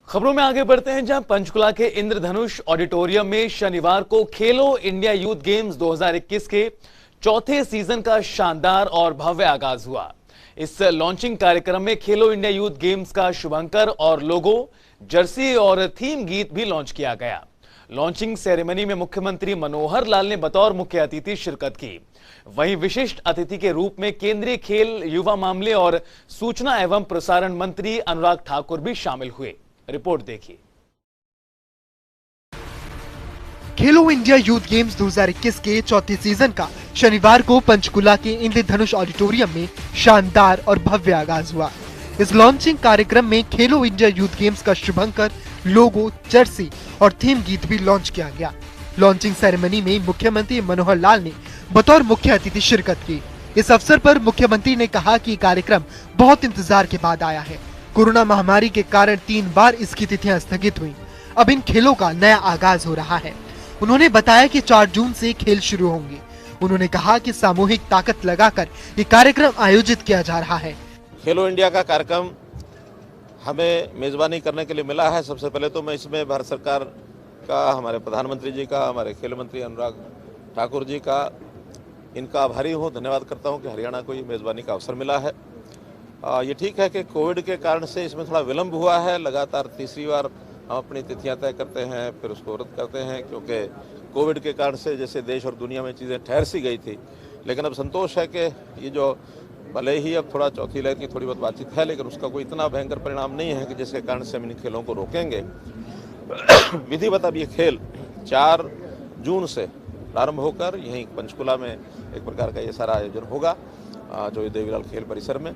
खबरों में आगे बढ़ते हैं, जहां पंचकुला के इंद्रधनुष ऑडिटोरियम में शनिवार को खेलो इंडिया यूथ गेम्स 2021 के चौथे सीजन का शानदार और भव्य आगाज हुआ। इस लॉन्चिंग कार्यक्रम में खेलो इंडिया यूथ गेम्स का शुभंकर और लोगो, जर्सी और थीम गीत भी लॉन्च किया गया। लॉन्चिंग सेरेमनी में मुख्यमंत्री मनोहर लाल ने बतौर मुख्य अतिथि शिरकत की। वहीं विशिष्ट अतिथि के रूप में केंद्रीय खेल, युवा मामले और सूचना एवं प्रसारण मंत्री अनुराग ठाकुर भी शामिल हुए। रिपोर्ट देखिए। खेलो इंडिया यूथ गेम्स 2021 के चौथे सीजन का शनिवार को पंचकुला के इंद्रधनुष ऑडिटोरियम में शानदार और भव्य आगाज हुआ। इस लॉन्चिंग कार्यक्रम में खेलो इंडिया यूथ गेम्स का शुभंकर, लोगो, जर्सी और थीम गीत भी लॉन्च किया गया। लॉन्चिंग सेरेमनी में मुख्यमंत्री मनोहर लाल ने बतौर मुख्य अतिथि शिरकत की। इस अवसर पर मुख्यमंत्री ने कहा कि कार्यक्रम बहुत इंतजार के बाद आया है। कोरोना महामारी के कारण 3 बार इसकी तिथियां स्थगित हुई। अब इन खेलों का नया आगाज हो रहा है। उन्होंने बताया कि 4 जून से खेल शुरू होंगे। उन्होंने कहा कि सामूहिक ताकत लगाकर ये कार्यक्रम आयोजित किया जा रहा है। खेलो इंडिया का कार्यक्रम हमें मेजबानी करने के लिए मिला है। सबसे पहले तो मैं इसमें भारत सरकार का, हमारे प्रधानमंत्री जी का, हमारे खेल मंत्री अनुराग ठाकुर जी का, इनका आभारी हूँ, धन्यवाद करता हूँ कि हरियाणा को ये मेजबानी का अवसर मिला है। ये ठीक है कि कोविड के कारण से इसमें थोड़ा विलंब हुआ है। लगातार तीसरी बार हम अपनी तिथियां तय करते हैं, फिर उसको रद्द करते हैं, क्योंकि कोविड के कारण से जैसे देश और दुनिया में चीज़ें ठहर सी गई थी। लेकिन अब संतोष है कि ये जो भले ही अब थोड़ा चौथी लहर की थोड़ी बहुत बातचीत है, लेकिन उसका कोई इतना भयंकर परिणाम नहीं है कि जिसके कारण से हम इन खेलों को रोकेंगे। विधिवत अब ये खेल 4 जून से प्रारंभ होकर यहीं पंचकुला में एक प्रकार का ये सारा आयोजन होगा, जो ये देवीलाल खेल परिसर में।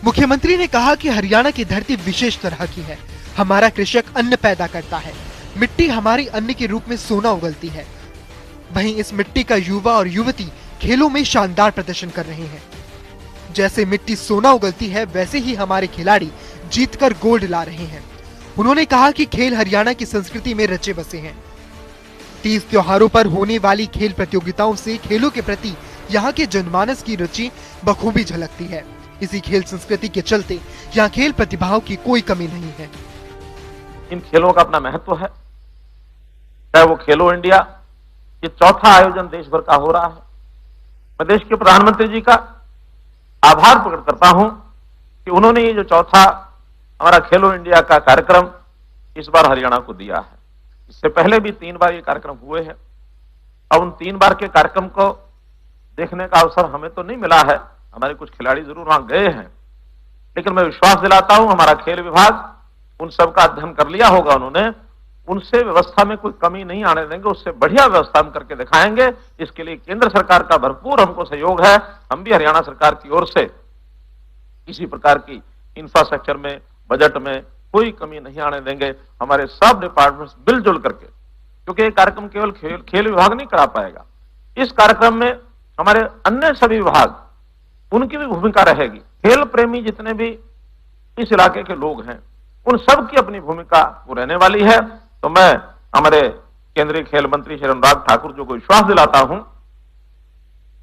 मुख्यमंत्री ने कहा कि हरियाणा की धरती विशेष तरह की है। हमारा कृषक अन्न पैदा करता है। मिट्टी हमारी अन्न के रूप में सोना उगलती है। वहीं इस मिट्टी का युवा और युवती खेलों में शानदार प्रदर्शन कर रहे हैं। जैसे मिट्टी सोना उगलती है, वैसे ही हमारे खिलाड़ी जीतकर गोल्ड ला रहे हैं। उन्होंने कहा कि खेल हरियाणा की संस्कृति में रचे बसे हैं। 30 त्योहारों पर होने वाली खेल प्रतियोगिताओं से खेलों के प्रति यहाँ के जनमानस की रुचि बखूबी झलकती है। इसी खेल संस्कृति के चलते यहाँ खेल प्रतिभाओं की कोई कमी नहीं है। इन खेलों का अपना महत्व है। चाहे वो खेलो इंडिया, ये चौथा आयोजन देश भर का हो रहा है। मैं देश के प्रधानमंत्री जी का आभार प्रकट करता हूं कि उन्होंने ये जो चौथा हमारा खेलो इंडिया का कार्यक्रम इस बार हरियाणा को दिया है। इससे पहले भी 3 बार ये कार्यक्रम हुए हैं। अब उन 3 बार के कार्यक्रम को देखने का अवसर हमें तो नहीं मिला है। हमारे कुछ खिलाड़ी जरूर वहां गए हैं, लेकिन मैं विश्वास दिलाता हूं हमारा खेल विभाग उन सब का अध्ययन कर लिया होगा उन्होंने। उनसे व्यवस्था में कोई कमी नहीं आने देंगे, उससे बढ़िया व्यवस्था हम करके दिखाएंगे। इसके लिए केंद्र सरकार का भरपूर हमको सहयोग है। हम भी हरियाणा सरकार की ओर से किसी प्रकार की इंफ्रास्ट्रक्चर में, बजट में कोई कमी नहीं आने देंगे। हमारे सब डिपार्टमेंट्स मिलजुल करके, क्योंकि ये कार्यक्रम केवल खेल विभाग नहीं करा पाएगा। इस कार्यक्रम में हमारे अन्य सभी विभाग, उनकी भी भूमिका रहेगी। खेल प्रेमी जितने भी इस इलाके के लोग हैं, उन सब की अपनी भूमिका वो रहने वाली है। तो मैं हमारे केंद्रीय खेल मंत्री श्री अनुराग ठाकुर जी को विश्वास दिलाता हूं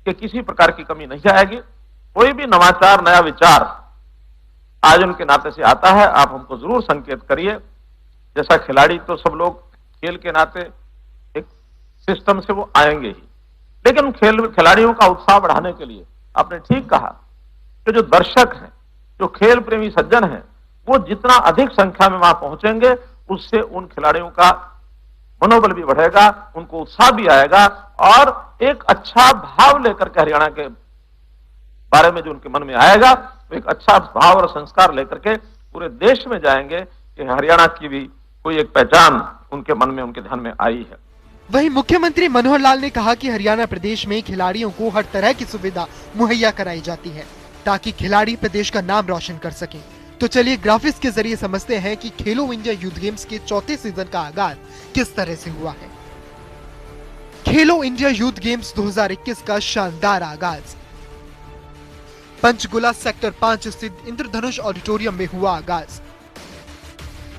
कि किसी प्रकार की कमी नहीं आएगी। कोई भी नवाचार, नया विचार आयोजन के नाते से आता है, आप हमको जरूर संकेत करिए। जैसा खिलाड़ी तो सब लोग खेल के नाते एक सिस्टम से वो आएंगे ही, लेकिन खिलाड़ियों का उत्साह बढ़ाने के लिए आपने ठीक कहा कि जो दर्शक हैं, जो खेल प्रेमी सज्जन हैं, वो जितना अधिक संख्या में वहां पहुंचेंगे, उससे उन खिलाड़ियों का मनोबल भी बढ़ेगा, उनको उत्साह भी आएगा और एक अच्छा भाव लेकर के हरियाणा के बारे में जो उनके मन में आएगा, वो एक अच्छा भाव और संस्कार लेकर के पूरे देश में जाएंगे कि हरियाणा की भी कोई एक पहचान उनके मन में, उनके ध्यान में आई है। वहीं मुख्यमंत्री मनोहर लाल ने कहा कि हरियाणा प्रदेश में खिलाड़ियों को हर तरह की सुविधा मुहैया कराई जाती है, ताकि खिलाड़ी प्रदेश का नाम रोशन कर सकें। तो चलिए ग्राफिक्स के जरिए समझते हैं कि खेलो इंडिया यूथ गेम्स के चौथे सीजन का आगाज किस तरह से हुआ है। खेलो इंडिया यूथ गेम्स 2021 का शानदार आगाज। पंचकुला सेक्टर 5 स्थित इंद्रधनुष ऑडिटोरियम में हुआ आगाज।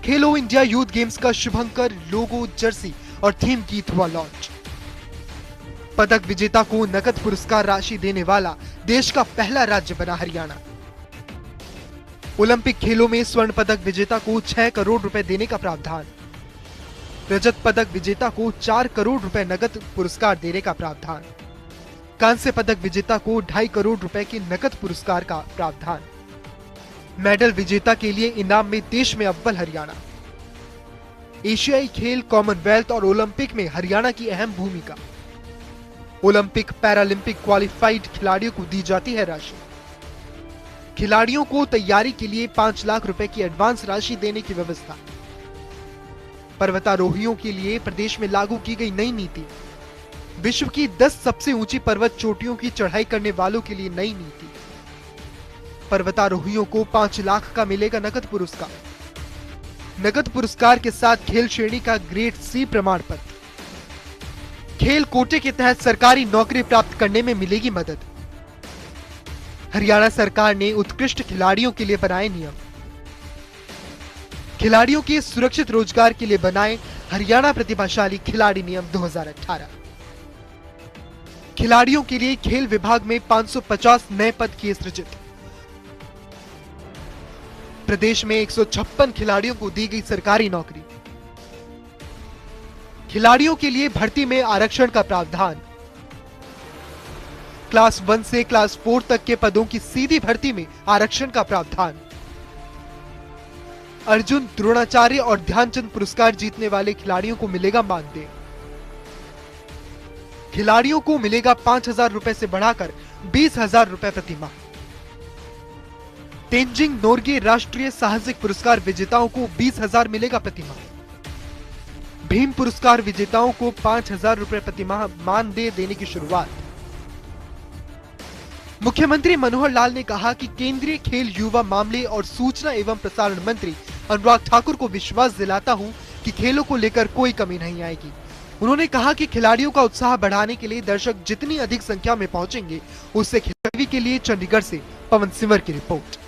खेलो इंडिया यूथ गेम्स का शुभंकर, लोगो, जर्सी और थीम गीत हुआ लॉन्च। पदक विजेता को नकद पुरस्कार राशि देने वाला देश का पहला राज्य बना हरियाणा। ओलंपिक खेलों में स्वर्ण पदक विजेता को 6 करोड़ रुपए देने का प्रावधान। रजत पदक विजेता को 4 करोड़ रुपए नकद पुरस्कार देने का प्रावधान। कांस्य पदक विजेता को 2.5 करोड़ रुपए के नकद पुरस्कार का प्रावधान। मेडल विजेता के लिए इनाम में देश में अव्वल हरियाणा। एशियाई खेल, कॉमनवेल्थ और ओलंपिक में हरियाणा की अहम भूमिका। ओलंपिक पैरालंपिक क्वालिफाइड खिलाड़ियों को दी जाती है राशि। खिलाड़ियों को तैयारी के लिए 5 लाख रुपए की एडवांस राशि देने की व्यवस्था। पर्वतारोहियों के लिए प्रदेश में लागू की गई नई नीति। विश्व की 10 सबसे ऊंची पर्वत चोटियों की चढ़ाई करने वालों के लिए नई नीति। पर्वतारोहियों को 5 लाख का मिलेगा नकद पुरस्कार। नकद पुरस्कार के साथ खेल श्रेणी का ग्रेड सी प्रमाण पत्र। खेल कोटे के तहत सरकारी नौकरी प्राप्त करने में मिलेगी मदद। हरियाणा सरकार ने उत्कृष्ट खिलाड़ियों के लिए बनाए नियम। खिलाड़ियों के सुरक्षित रोजगार के लिए बनाए हरियाणा प्रतिभाशाली खिलाड़ी नियम 2018। खिलाड़ियों के लिए खेल विभाग में 550 नए पद किए सृजित। प्रदेश में 156 खिलाड़ियों को दी गई सरकारी नौकरी। खिलाड़ियों के लिए भर्ती में आरक्षण का प्रावधान। क्लास 1 से क्लास 4 तक के पदों की सीधी भर्ती में आरक्षण का प्रावधान। अर्जुन, द्रोणाचार्य और ध्यानचंद पुरस्कार जीतने वाले खिलाड़ियों को मिलेगा मानदेय। खिलाड़ियों को मिलेगा 5,000 रुपए से बढ़ाकर 20,000 रुपए प्रति माह। तेंजिंग नोर्गे राष्ट्रीय साहसिक पुरस्कार विजेताओं को 20,000 मिलेगा प्रति माह। भीम पुरस्कार विजेताओं को 5,000 रुपए प्रति माह मानदेय देने की शुरुआत। मुख्यमंत्री मनोहर लाल ने कहा कि केंद्रीय खेल, युवा मामले और सूचना एवं प्रसारण मंत्री अनुराग ठाकुर को विश्वास दिलाता हूं कि खेलों को लेकर कोई कमी नहीं आएगी। उन्होंने कहा कि खिलाड़ियों का उत्साह बढ़ाने के लिए दर्शक जितनी अधिक संख्या में पहुंचेंगे, उससे खिलाड़ी के लिए चंडीगढ़ से पवन सिमर की रिपोर्ट।